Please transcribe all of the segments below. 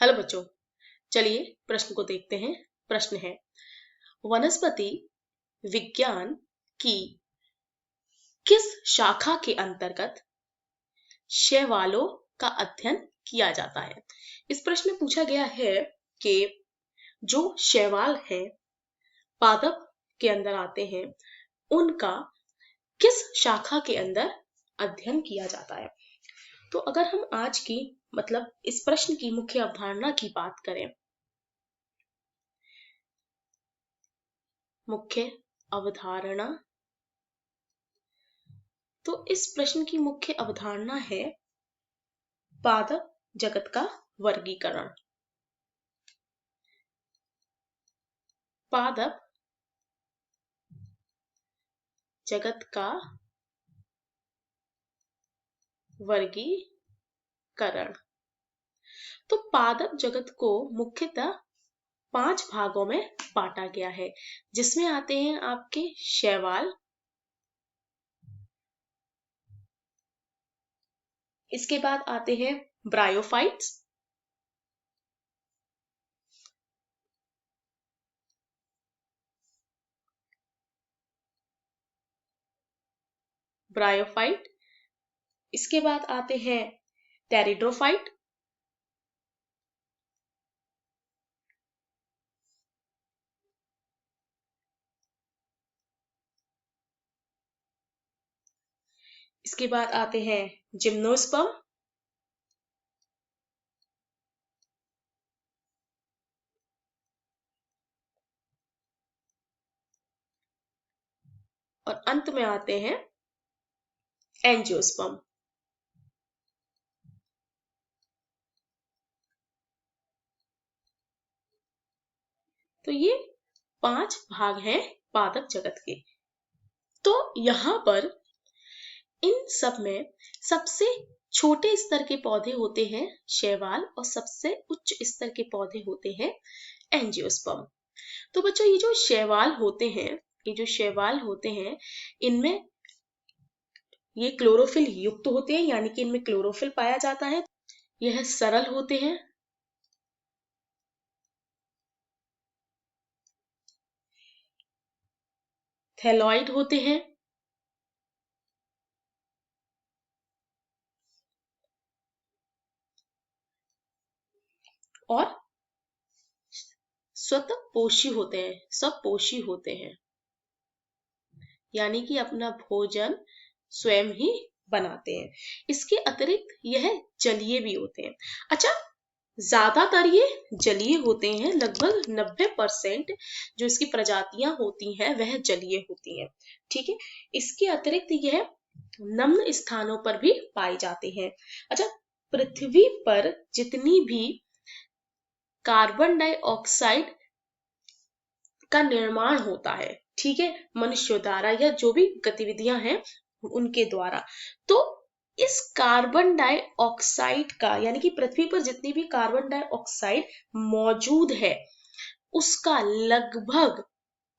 Hello बच्चों, चलिए प्रश्न को देखते हैं। प्रश्न है, वनस्पति विज्ञान की किस शाखा के अंतर्गत शैवालों का अध्ययन किया जाता है। इस प्रश्न में पूछा गया है कि जो शैवाल है पादप के अंदर आते हैं, उनका किस शाखा के अंदर अध्ययन किया जाता है। तो अगर हम आज की इस प्रश्न की मुख्य अवधारणा की बात करें, मुख्य अवधारणा, तो इस प्रश्न की मुख्य अवधारणा है पादप जगत का वर्गीकरण। पादप जगत का वर्गीकरण। तो पादप जगत को मुख्यतः 5 भागों में बांटा गया है, जिसमें आते हैं आपके शैवाल, इसके बाद आते हैं ब्रायोफाइट्स, इसके बाद आते हैं टेरिडोफाइट, इसके बाद आते हैं जिम्नोस्पर्म, और अंत में आते हैं एंजियोस्पर्म। तो ये 5 भाग हैं पादप जगत के। तो यहाँ पर इन सब में सबसे छोटे स्तर के पौधे होते हैं शैवाल, और सबसे उच्च स्तर के पौधे होते हैं एंजियोस्पर्म। तो बच्चों, ये जो शैवाल होते हैं, इनमें ये क्लोरोफिल युक्त होते हैं, यानी कि इनमें क्लोरोफिल पाया जाता है। यह सरल होते हैं, थैलॉइड होते हैं, और स्वपोषी होते हैं, यानी कि अपना भोजन स्वयं ही बनाते हैं। इसके अतिरिक्त यह जलीय भी होते हैं। अच्छा, ज्यादातर ये जलीय होते हैं, लगभग 90% जो इसकी प्रजातियां होती हैं वह जलीय होती हैं। ठीक है, इसके अतिरिक्त यह नम्र स्थानों पर भी पाए जाते हैं। अच्छा, पृथ्वी पर जितनी भी कार्बन डाइऑक्साइड का निर्माण होता है, ठीक है, मनुष्य द्वारा या जो भी गतिविधियां हैं उनके द्वारा, तो इस कार्बन डाइऑक्साइड का, यानी कि पृथ्वी पर जितनी भी कार्बन डाइऑक्साइड मौजूद है, उसका लगभग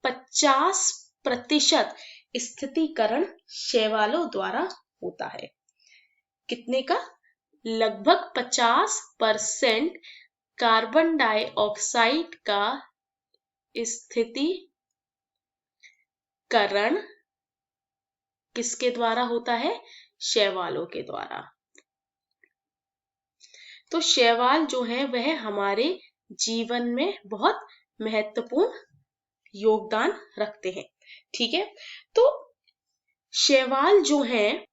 50% स्थितीकरण शैवालों द्वारा होता है। कितने का? लगभग 50% कार्बन डाइऑक्साइड का स्थितीकरण किसके द्वारा होता है? शैवालों के द्वारा। तो शैवाल जो है वह हमारे जीवन में बहुत महत्वपूर्ण योगदान रखते हैं। ठीक है, तो शैवाल जो हैं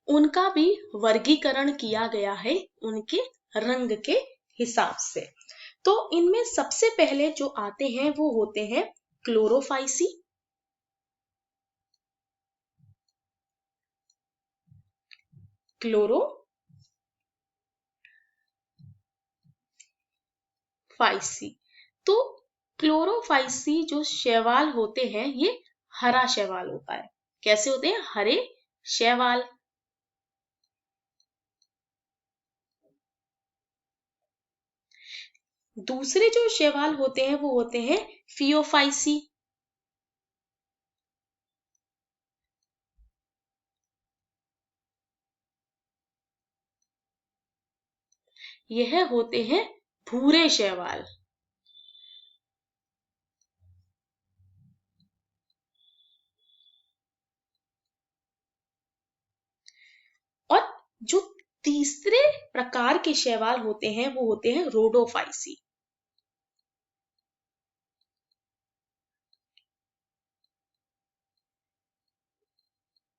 उनका भी वर्गीकरण किया गया है उनके रंग के हिसाब से। तो इनमें सबसे पहले जो आते हैं वो होते हैं क्लोरोफाइसी, तो क्लोरोफाइसी जो शैवाल होते हैं ये हरा शैवाल होता है। कैसे होते हैं? हरे शैवाल। दूसरे जो शैवाल होते हैं वो होते हैं फियोफाइसी, यह होते हैं भूरे शैवाल। और जो तीसरे प्रकार के शैवाल होते हैं वो होते हैं रोडोफाइसी।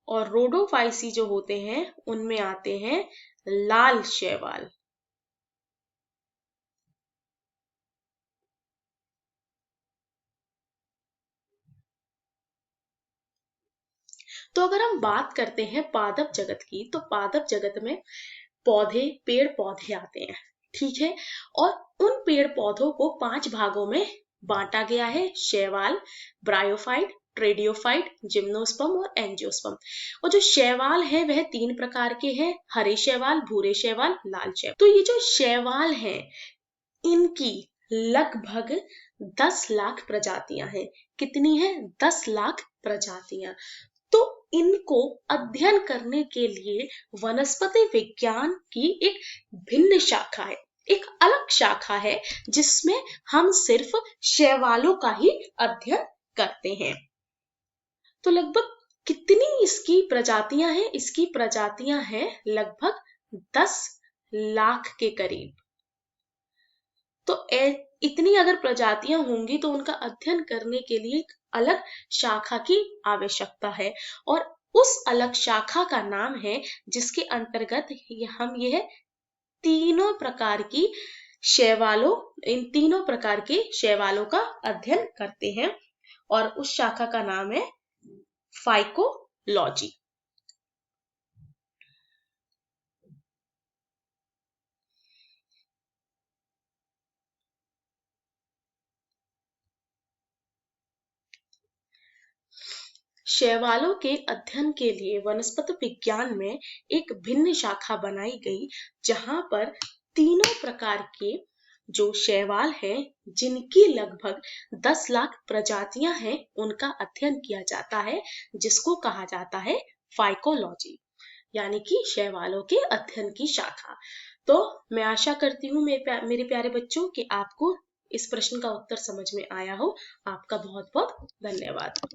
और रोडोफाइसी जो होते हैं उनमें आते हैं लाल शैवाल। तो अगर हम बात करते हैं पादप जगत की, तो पादप जगत में पेड़ पौधे आते हैं, ठीक है। और उन पेड़ पौधों को 5 भागों में बांटा गया है: शैवाल, ब्रायोफाइट, ट्रेडियोफाइट, जिम्नोस्पर्म और एंजियोस्पर्म। और जो शैवाल है वह 3 प्रकार के हैं: हरे शैवाल, भूरे शैवाल, लाल शैवाल। तो ये जो शैवाल है इनकी लगभग 10 लाख प्रजातियां हैं। कितनी है? 10 लाख प्रजातियां। तो इनको अध्ययन करने के लिए वनस्पति विज्ञान की एक भिन्न शाखा है, एक अलग शाखा है जिसमें हम सिर्फ शैवालों का ही अध्ययन करते हैं। तो लगभग कितनी इसकी प्रजातियां हैं? इसकी प्रजातियां हैं लगभग 10 लाख के करीब। तो इतनी अगर प्रजातियां होंगी तो उनका अध्ययन करने के लिए एक अलग शाखा की आवश्यकता है। और उस अलग शाखा का नाम है जिसके अंतर्गत हम यह तीनों प्रकार की इन तीनों प्रकार के शैवालों का अध्ययन करते हैं। और उस शाखा का नाम है फाइकोलॉजी। शैवालों के अध्ययन के लिए वनस्पति विज्ञान में एक भिन्न शाखा बनाई गई, जहां पर तीनों प्रकार के जो शैवाल हैं जिनकी लगभग 10 लाख प्रजातियां हैं उनका अध्ययन किया जाता है, जिसको कहा जाता है फाइकोलॉजी, यानी कि शैवालों के अध्ययन की शाखा। तो मैं आशा करती हूँ मेरे प्यारे बच्चों कि आपको इस प्रश्न का उत्तर समझ में आया हो। आपका बहुत बहुत धन्यवाद।